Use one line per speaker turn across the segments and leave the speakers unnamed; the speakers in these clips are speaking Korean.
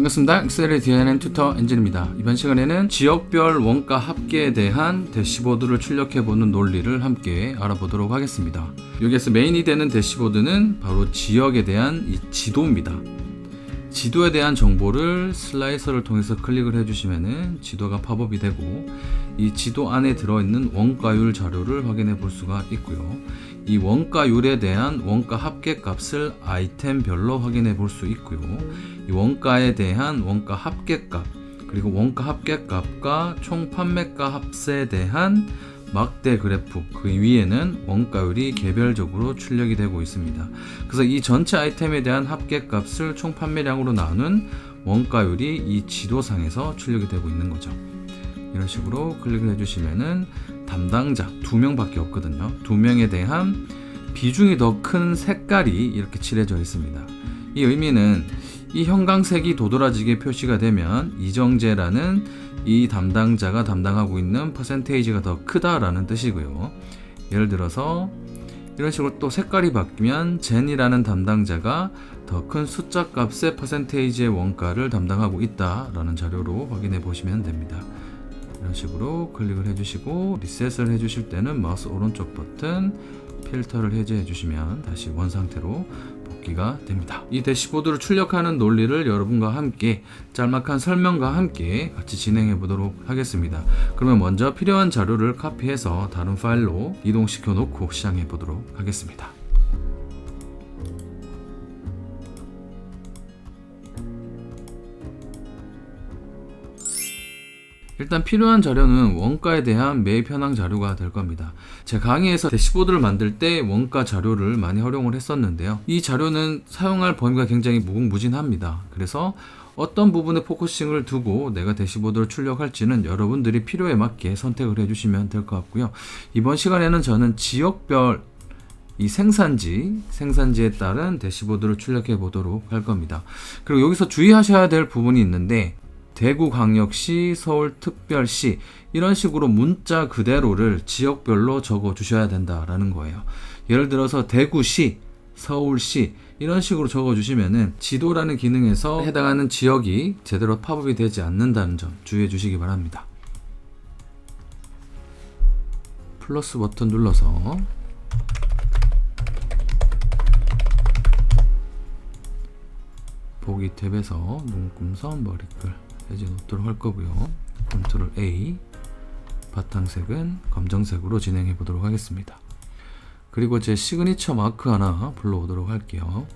반갑습니다. 엑셀의 DNN 튜터 엔진입니다. 이번 시간에는 지역별 원가 합계에 대한 대시보드를 출력해보는 논리를 함께 알아보도록 하겠습니다. 여기에서 메인이 되는 대시보드는 바로 지역에 대한 이 지도입니다. 지도에 대한 정보를 슬라이서를 통해서 클릭을 해주시면 지도가 팝업이 되고, 이 지도 안에 들어있는 원가율 자료를 확인해 볼 수가 있고요. 이 원가율에 대한 원가 합계값을 아이템별로 확인해 볼 수 있고요. 이 원가에 대한 원가 합계값, 그리고 원가 합계값과 총 판매가 합세에 대한 막대 그래프, 그 위에는 원가율이 개별적으로 출력이 되고 있습니다. 그래서 이 전체 아이템에 대한 합계값을 총 판매량으로 나눈 원가율이 이 지도상에서 출력이 되고 있는 거죠. 이런 식으로 클릭을 해주시면은 담당자 2명밖에 없거든요. 2명에 대한 비중이 더 큰 색깔이 이렇게 칠해져 있습니다. 이 의미는 이 형광색이 도드라지게 표시가 되면 이정재라는 이 담당자가 담당하고 있는 퍼센테이지가 더 크다라는 뜻이고요. 예를 들어서 이런 식으로 또 색깔이 바뀌면 젠이라는 담당자가 더 큰 숫자 값의 퍼센테이지의 원가를 담당하고 있다라는 자료로 확인해 보시면 됩니다. 이런 식으로 클릭을 해주시고 리셋을 해주실 때는 마우스 오른쪽 버튼 필터를 해제해 주시면 다시 원상태로 복귀가 됩니다. 이 대시보드를 출력하는 논리를 여러분과 함께 짤막한 설명과 함께 같이 진행해 보도록 하겠습니다. 그러면 먼저 필요한 자료를 카피해서 다른 파일로 이동시켜 놓고 시작해 보도록 하겠습니다. 일단 필요한 자료는 원가에 대한 매입 현황 자료가 될 겁니다. 제 강의에서 대시보드를 만들 때 원가 자료를 많이 활용을 했었는데요. 이 자료는 사용할 범위가 굉장히 무궁무진합니다. 그래서 어떤 부분에 포커싱을 두고 내가 대시보드를 출력할지는 여러분들이 필요에 맞게 선택을 해주시면 될 것 같고요. 이번 시간에는 저는 지역별 이 생산지에 따른 대시보드를 출력해 보도록 할 겁니다. 그리고 여기서 주의하셔야 될 부분이 있는데, 대구광역시, 서울특별시 이런 식으로 문자 그대로를 지역별로 적어 주셔야 된다라는 거예요. 예를 들어서 대구시, 서울시 이런 식으로 적어 주시면은 지도라는 기능에서 해당하는 지역이 제대로 팝업이 되지 않는다는 점 주의해 주시기 바랍니다. 플러스 버튼 눌러서 보기 탭에서 문구선 머리글 해제 놓도록 할 거고요. 컨트롤 A, 바탕색은 검정색으로 진행해 보도록 하겠습니다. 그리고 제 시그니처 마크 하나 불러오도록 할게요.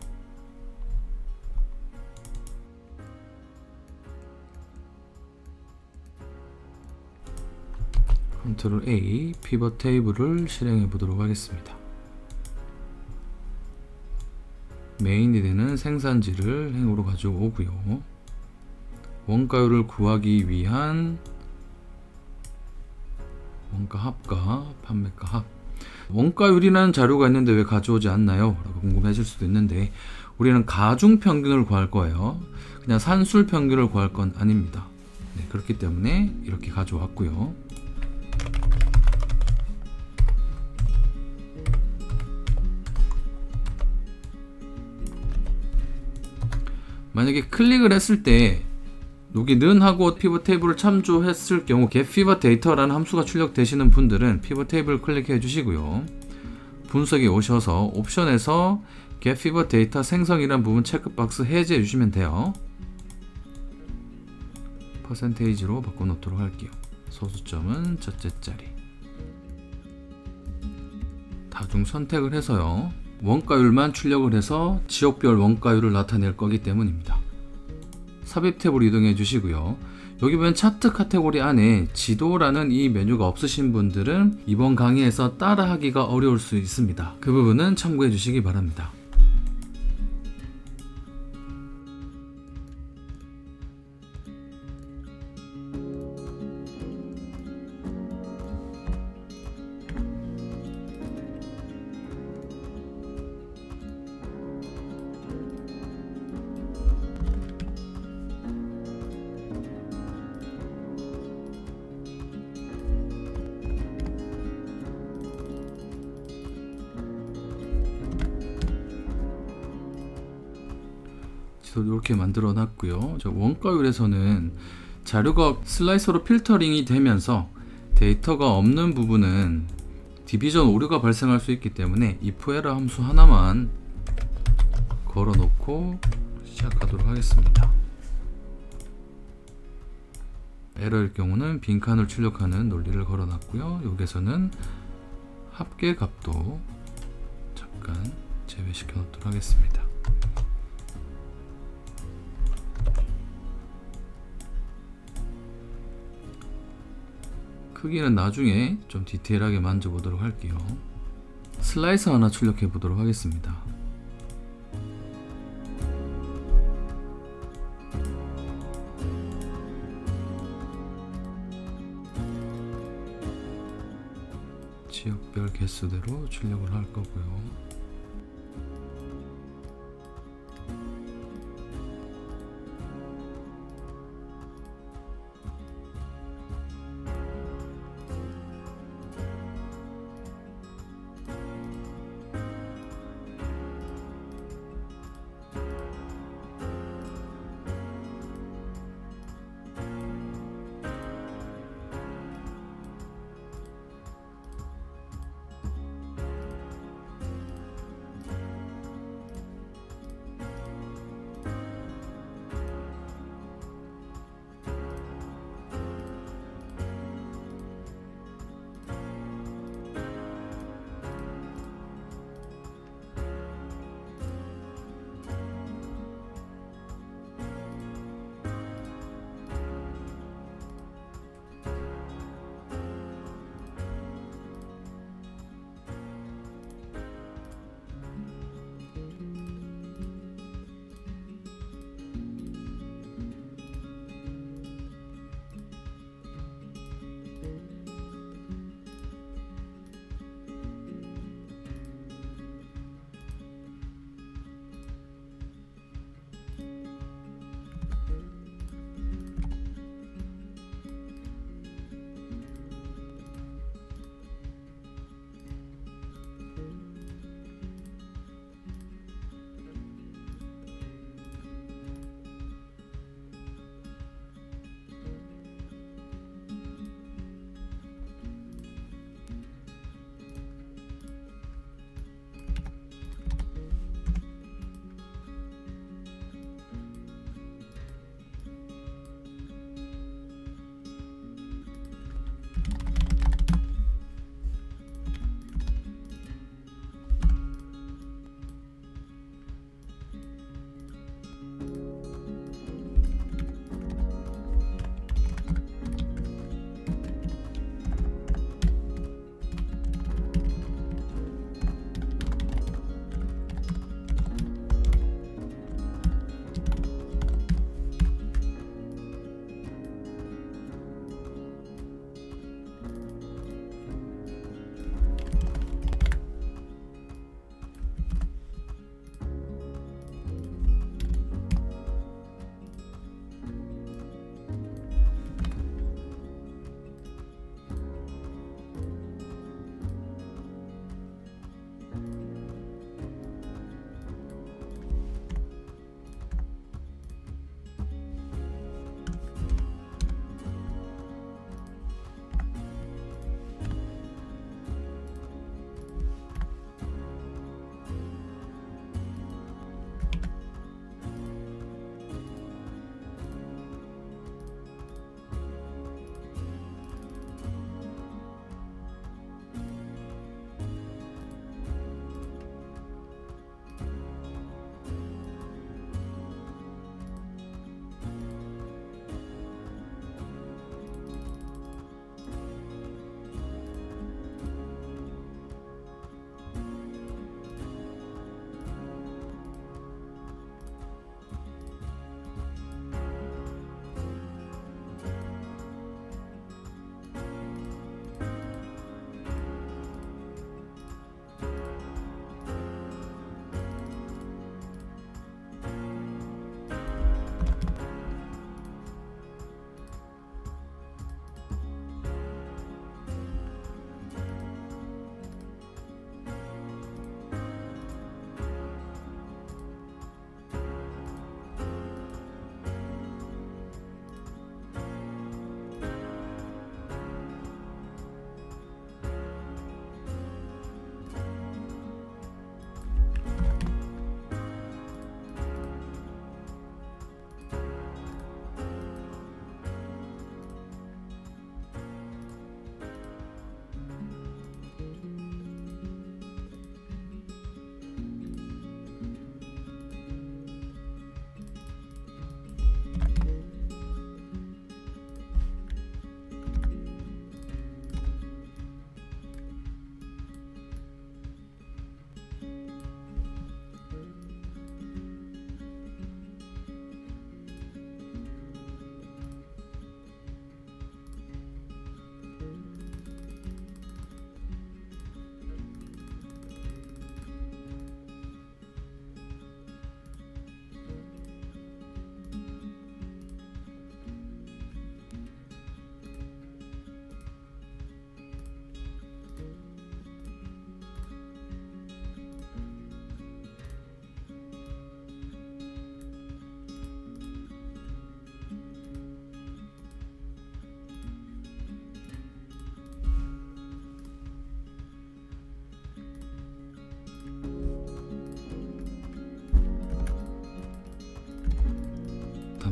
컨트롤 A, 피벗 테이블을 실행해 보도록 하겠습니다. 메인이 되는 생산지를 행으로 가져오고요. 원가율을 구하기 위한 원가 합과 판매가 합. 원가율이라는 자료가 있는데 왜 가져오지 않나요? 라고 궁금해질 수도 있는데, 우리는 가중 평균을 구할 거예요. 그냥 산술 평균을 구할 건 아닙니다. 네, 그렇기 때문에 이렇게 가져왔고요. 만약에 클릭을 했을 때 여기 는하고 피벗 테이블을 참조했을 경우 getPivot data라는 함수가 출력되시는 분들은 피벗 테이블 클릭해 주시고요. 분석에 오셔서 옵션에서 getPivot data 생성이라는 부분 체크박스 해제해 주시면 돼요. 퍼센테이지로 바꿔 놓도록 할게요. 소수점은 첫째 자리. 다중 선택을 해서요. 원가율만 출력을 해서 지역별 원가율을 나타낼 거기 때문입니다. 삽입 탭으로 이동해 주시고요. 여기 보면 차트 카테고리 안에 지도라는 이 메뉴가 없으신 분들은 이번 강의에서 따라하기가 어려울 수 있습니다. 그 부분은 참고해 주시기 바랍니다. 그래서 이렇게 만들어 놨고요. 원가율에서는 자료가 슬라이서로 필터링이 되면서 데이터가 없는 부분은 디비전 오류가 발생할 수 있기 때문에 if error 함수 하나만 걸어 놓고 시작하도록 하겠습니다. 에러일 경우는 빈칸을 출력하는 논리를 걸어 놨고요. 여기서는 합계 값도 잠깐 제외시켜 놓도록 하겠습니다. 크기는 나중에 좀 디테일하게 만져보도록 할게요. 슬라이서 하나 출력해 보도록 하겠습니다. 지역별 개수대로 출력을 할 거고요.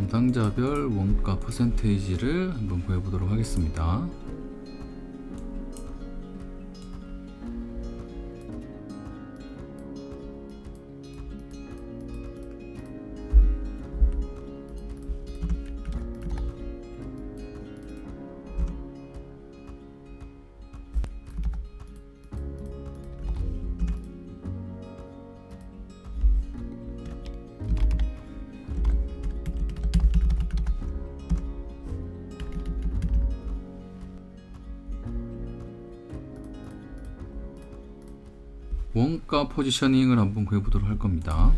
담당자별 원가 퍼센테이지를 한번 구해보도록 하겠습니다. 원가 포지셔닝을 한번 구해보도록 할 겁니다.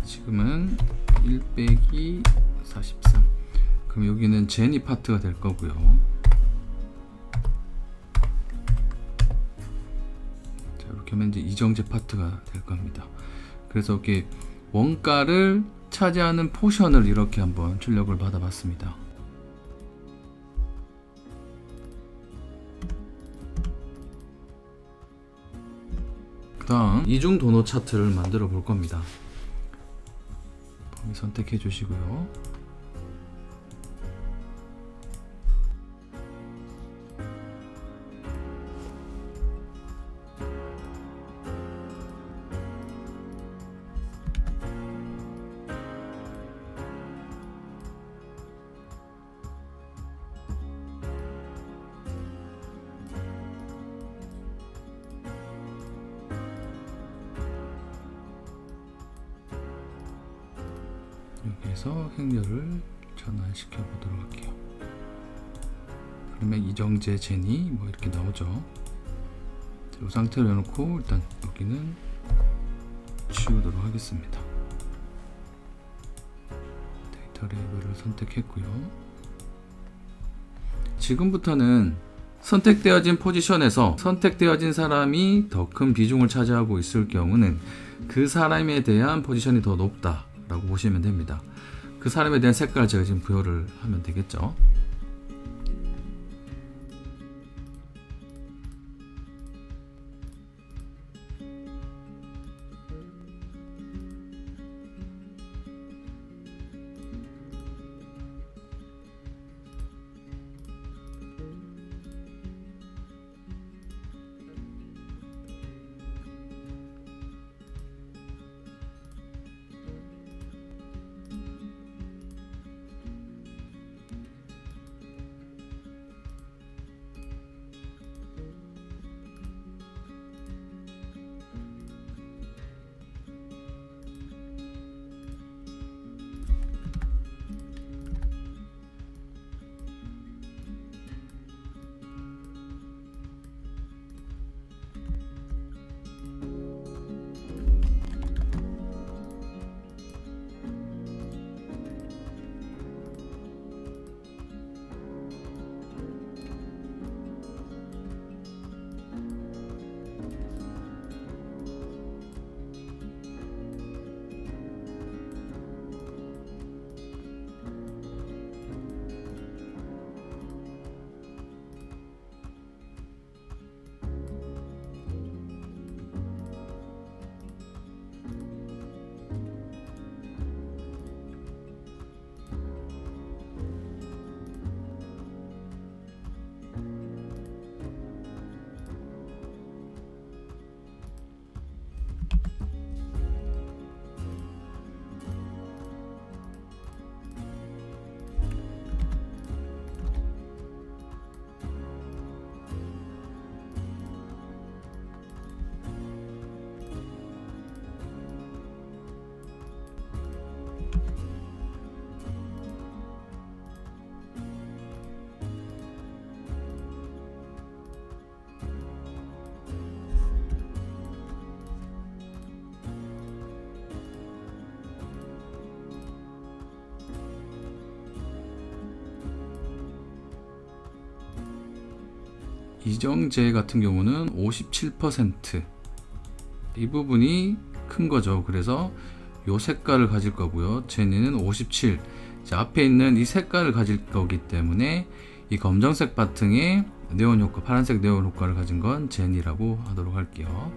지금은 1 빼기 43. 그럼 여기는 제니 파트가 될 거고요. 자, 이렇게 하면 이제 이정재 파트가 될 겁니다. 그래서 이렇게 원가를 차지하는 포션을 이렇게 한번 출력을 받아봤습니다. 그 다음 이중 도너 차트를 만들어 볼 겁니다. 범위 선택해 주시고요. 여기에서 행렬을 전환시켜 보도록 할게요. 그러면 이정재, 제니 뭐 이렇게 나오죠. 이 상태로 해놓고 일단 여기는 치우도록 하겠습니다. 데이터 레이블을 선택했고요. 지금부터는 선택되어진 포지션에서 선택되어진 사람이 더 큰 비중을 차지하고 있을 경우는 그 사람에 대한 포지션이 더 높다 라고 보시면 됩니다. 그 사람에 대한 색깔을 제가 지금 부여를 하면 되겠죠. 이정재 같은 경우는 57%, 이 부분이 큰 거죠. 그래서 요 색깔을 가질 거고요. 제니는 57. 자, 앞에 있는 이 색깔을 가질 거기 때문에 이 검정색 바탕에 네온 효과, 파란색 네온 효과를 가진 건 젠이라고 하도록 할게요.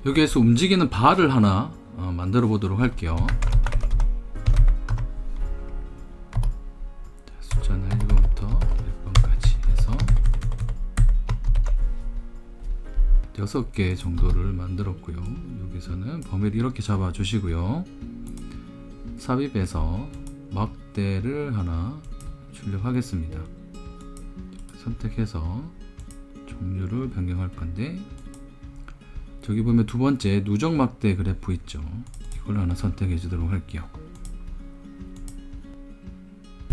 여기에서 움직이는 바를 하나 만들어 보도록 할게요. 숫자는 1번부터 1번까지 해서 6개 정도를 만들었고요. 여기서는 범위를 이렇게 잡아 주시고요. 삽입해서 막대를 하나 출력하겠습니다. 선택해서 종류를 변경할 건데, 저기 보면 두 번째 누적 막대 그래프 있죠. 이걸 하나 선택해 주도록 할게요.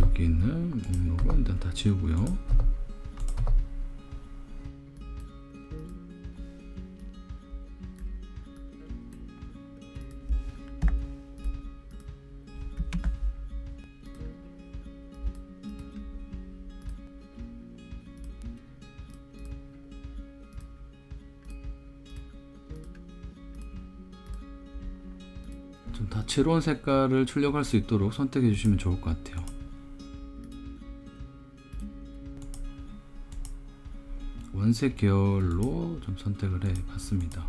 여기 있는 목록은 일단 다 지우고요. 좀 다채로운 색깔을 출력할 수 있도록 선택해 주시면 좋을 것 같아요. 원색 계열로 좀 선택을 해 봤습니다.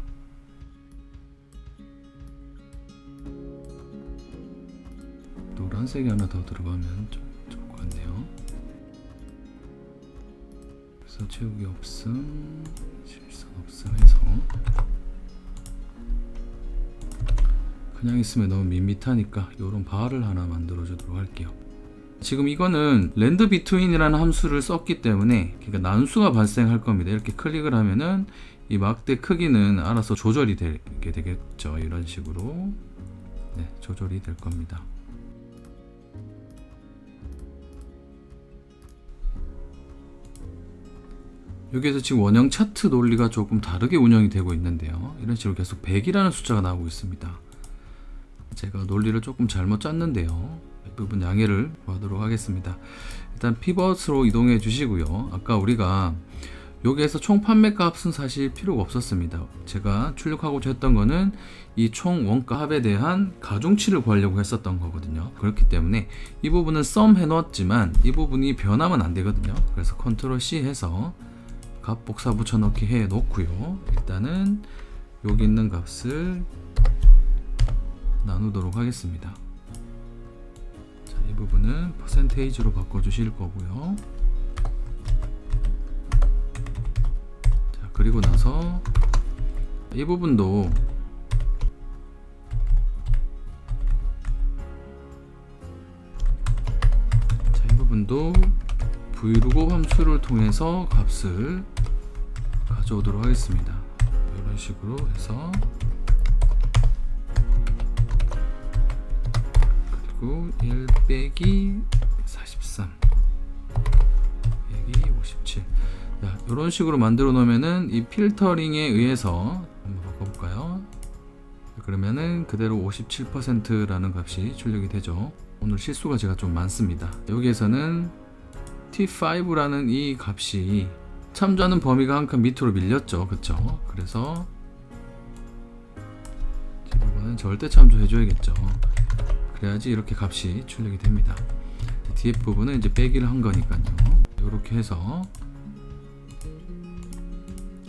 노란색이 하나 더 들어가면 좀 좋을 것 같네요. 그래서 채우기 없음, 실선 없음 해서 그냥 있으면 너무 밋밋하니까 이런 바를 하나 만들어 주도록 할게요. 지금 이거는 랜드 비트윈이라는 함수를 썼기 때문에 그러니까 난수가 발생할 겁니다. 이렇게 클릭을 하면은 이 막대 크기는 알아서 조절이 되게 되겠죠. 이런 식으로 네, 조절이 될 겁니다. 여기에서 지금 원형 차트 논리가 조금 다르게 운영이 되고 있는데요. 이런 식으로 계속 100이라는 숫자가 나오고 있습니다. 제가 논리를 조금 잘못 짰는데요. 이 부분 양해를 구하도록 하겠습니다. 일단 피벗으로 이동해 주시고요. 아까 우리가 여기에서 총 판매 값은 사실 필요가 없었습니다. 제가 출력하고자 했던 거는 이 총 원가 합에 대한 가중치를 구하려고 했었던 거거든요. 그렇기 때문에 이 부분은 썸 해놓았지만 이 부분이 변하면 안 되거든요. 그래서 컨트롤 C 해서 값 복사 붙여넣기 해 놓고요. 일단은 여기 있는 값을 나누도록 하겠습니다. 자, 이 부분은 퍼센테이지로 바꿔주실 거고요. 자, 그리고 나서 이 부분도 브이로그 함수를 통해서 값을 가져오도록 하겠습니다. 이런 식으로 해서 그리고 1 빼기 43 빼기 57 자, 이런 식으로 만들어 놓으면은 이 필터링에 의해서 한번 바꿔볼까요? 그러면은 그대로 57%라는 값이 출력이 되죠. 오늘 실수가 제가 좀 많습니다. 여기에서는 T5라는 이 값이 참조하는 범위가 한 칸 밑으로 밀렸죠. 그쵸? 그래서 이거는 절대 참조해 줘야겠죠. 그래야지 이렇게 값이 출력이 됩니다. 뒤에 부분은 이제 빼기를 한 거니까요. 이렇게 해서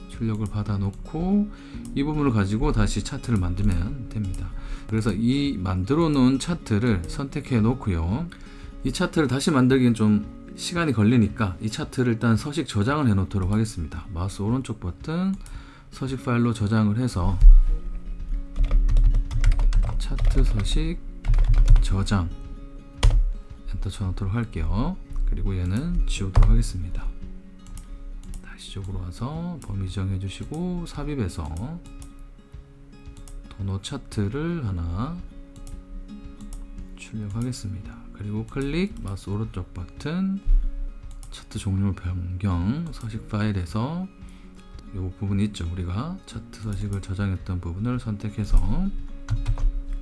출력을 받아 놓고 이 부분을 가지고 다시 차트를 만들면 됩니다. 그래서 이 만들어 놓은 차트를 선택해 놓고요. 이 차트를 다시 만들기엔 좀 시간이 걸리니까 이 차트를 일단 서식 저장을 해 놓도록 하겠습니다. 마우스 오른쪽 버튼 서식 파일로 저장을 해서 차트 서식 저장 엔터 쳐 놓도록 할게요. 그리고 얘는 지우도록 하겠습니다. 다시 쪽으로 와서 범위 지정해 주시고 삽입해서 도너 차트를 하나 출력하겠습니다. 그리고 클릭 마우스 오른쪽 버튼 차트 종류 변경 서식 파일에서 이 부분 있죠. 우리가 차트 서식을 저장했던 부분을 선택해서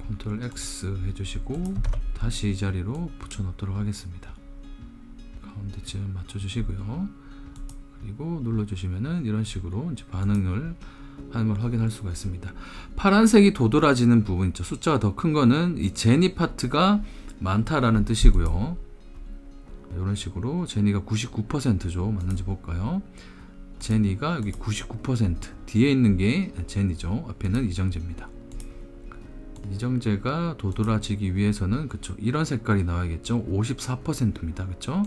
컨트롤 X 해주시고 다시 이 자리로 붙여 놓도록 하겠습니다. 가운데쯤 맞춰 주시고요. 그리고 눌러 주시면은 이런 식으로 이제 반응을 하는 걸 확인할 수가 있습니다. 파란색이 도드라지는 부분 있죠. 숫자가 더 큰 거는 이 제니 파트가 많다라는 뜻이고요. 이런 식으로 제니가 99%죠. 맞는지 볼까요? 제니가 여기 99% 뒤에 있는 게 제니죠. 앞에는 이정재입니다. 이정재가 도드라지기 위해서는 그쵸 이런 색깔이 나와야겠죠. 54%입니다. 그쵸?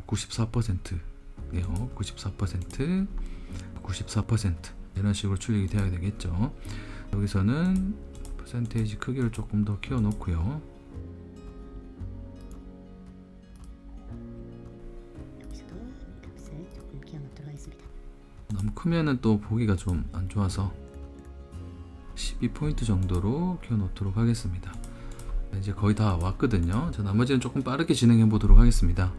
94%네요. 94% 이런 식으로 출력이 되어야 되겠죠. 여기서는 퍼센테이지 크기를 조금 더 키워 놓고요.
여기서도 값을 조금 키워 놓도록 하겠습니다.
너무 크면은 또 보기가 좀 안 좋아서 12포인트 정도로 키워 놓도록 하겠습니다. 이제 거의 다 왔거든요. 자, 나머지는 조금 빠르게 진행해 보도록 하겠습니다.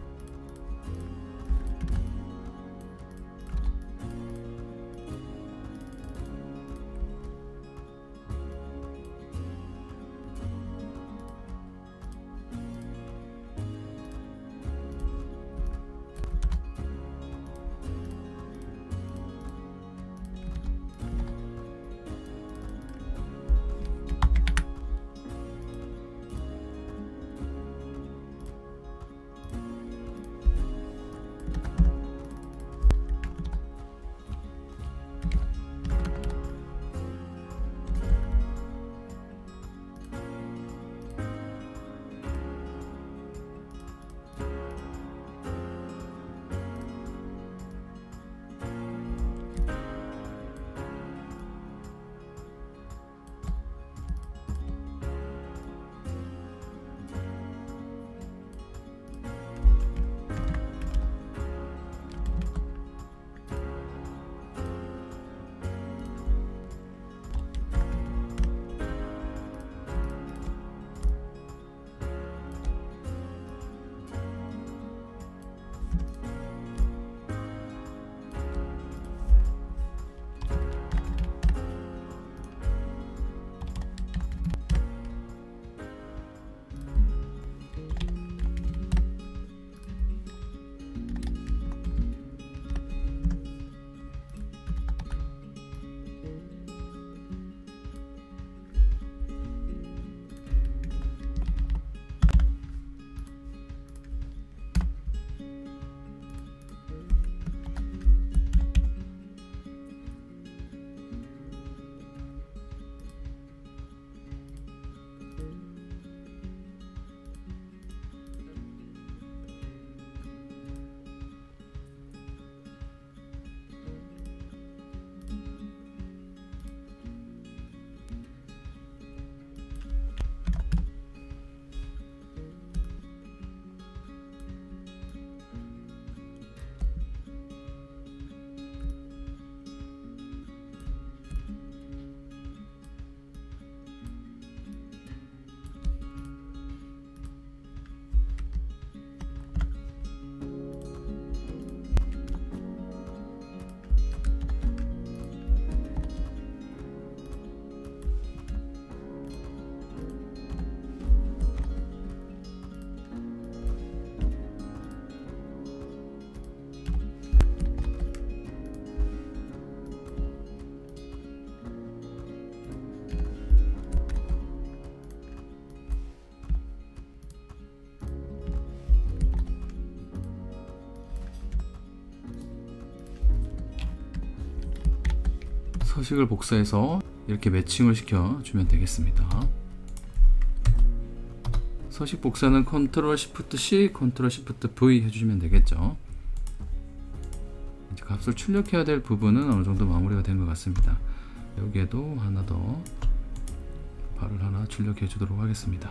서식을 복사해서 이렇게 매칭을 시켜주면 되겠습니다. 서식 복사는 Ctrl Shift C, Ctrl Shift V 해주시면 되겠죠. 이제 값을 출력해야 될 부분은 어느 정도 마무리가 된 것 같습니다. 여기에도 하나 더 발을 하나 출력해 주도록 하겠습니다.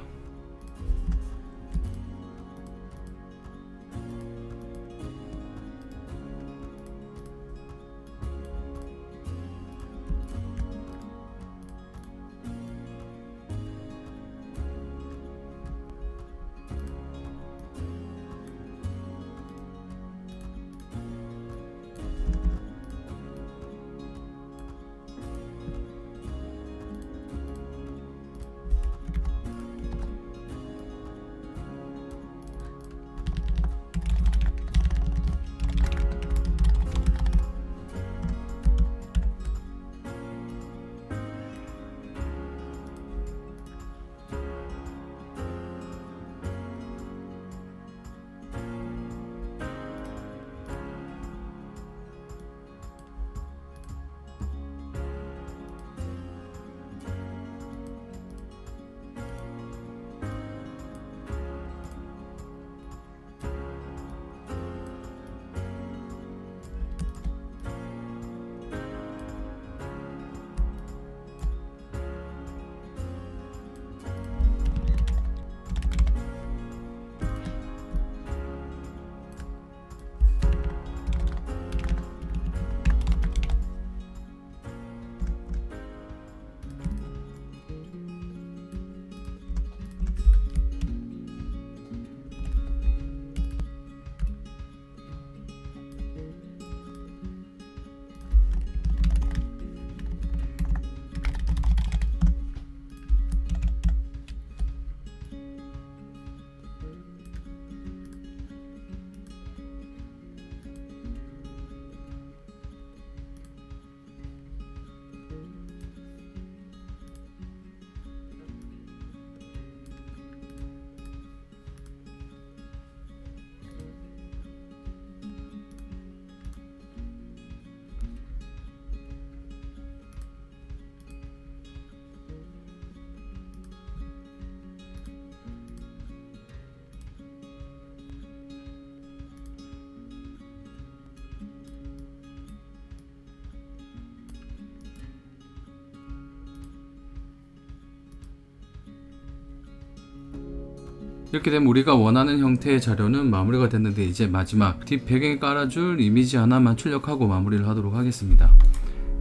이렇게 되면 우리가 원하는 형태의 자료는 마무리가 됐는데, 이제 마지막 뒷 배경에 깔아줄 이미지 하나만 출력하고 마무리를 하도록 하겠습니다.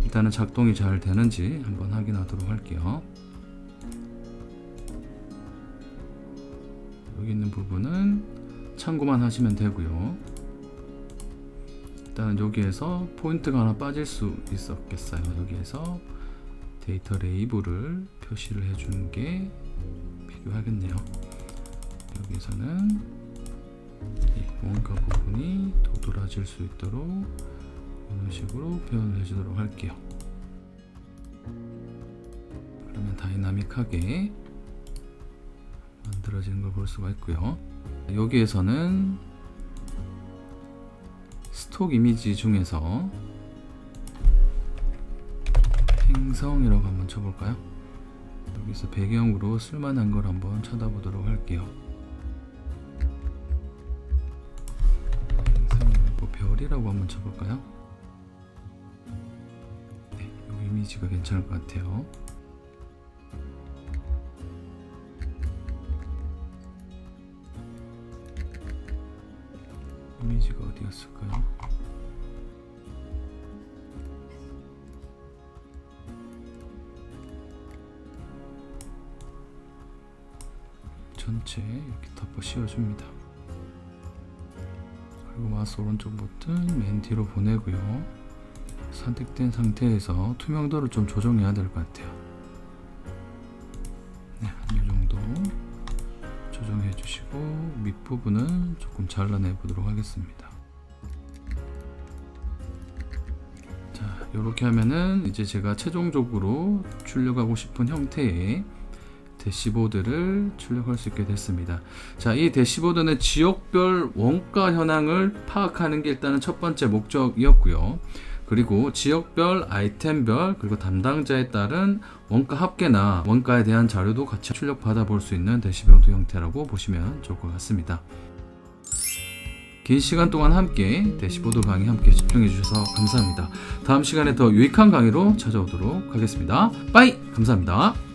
일단은 작동이 잘 되는지 한번 확인하도록 할게요. 여기 있는 부분은 참고만 하시면 되고요. 일단은 여기에서 포인트가 하나 빠질 수 있었겠어요. 여기에서 데이터 레이블을 표시를 해주는 게 필요하겠네요. 여기서는 이 원가 부분이 도드라질 수 있도록 이런 식으로 표현을 해주도록 할게요. 그러면 다이나믹하게 만들어지는 걸 볼 수가 있고요. 여기에서는 스톡 이미지 중에서 행성이라고 한번 쳐볼까요? 여기서 배경으로 쓸만한 걸 한번 찾아보도록 할게요. 별이라고 한번 쳐볼까요? 네, 이 이미지가 괜찮을 것 같아요. 이미지가 어디였을까요? 전체 이렇게 덮어 씌워줍니다. 그리고 마우스 오른쪽 버튼 맨 뒤로 보내고요. 선택된 상태에서 투명도를 좀 조정해야 될 것 같아요. 네, 한 이 정도 조정해 주시고 밑부분은 조금 잘라내 보도록 하겠습니다. 자, 이렇게 하면은 이제 제가 최종적으로 출력하고 싶은 형태의 대시보드를 출력할 수 있게 됐습니다. 자, 이 대시보드는 지역별 원가 현황을 파악하는 게 일단은 첫 번째 목적이었고요. 그리고 지역별, 아이템별, 그리고 담당자에 따른 원가 합계나 원가에 대한 자료도 같이 출력받아 볼 수 있는 대시보드 형태라고 보시면 좋을 것 같습니다. 긴 시간 동안 함께 대시보드 강의 함께 집중해 주셔서 감사합니다. 다음 시간에 더 유익한 강의로 찾아오도록 하겠습니다. 빠이! 감사합니다.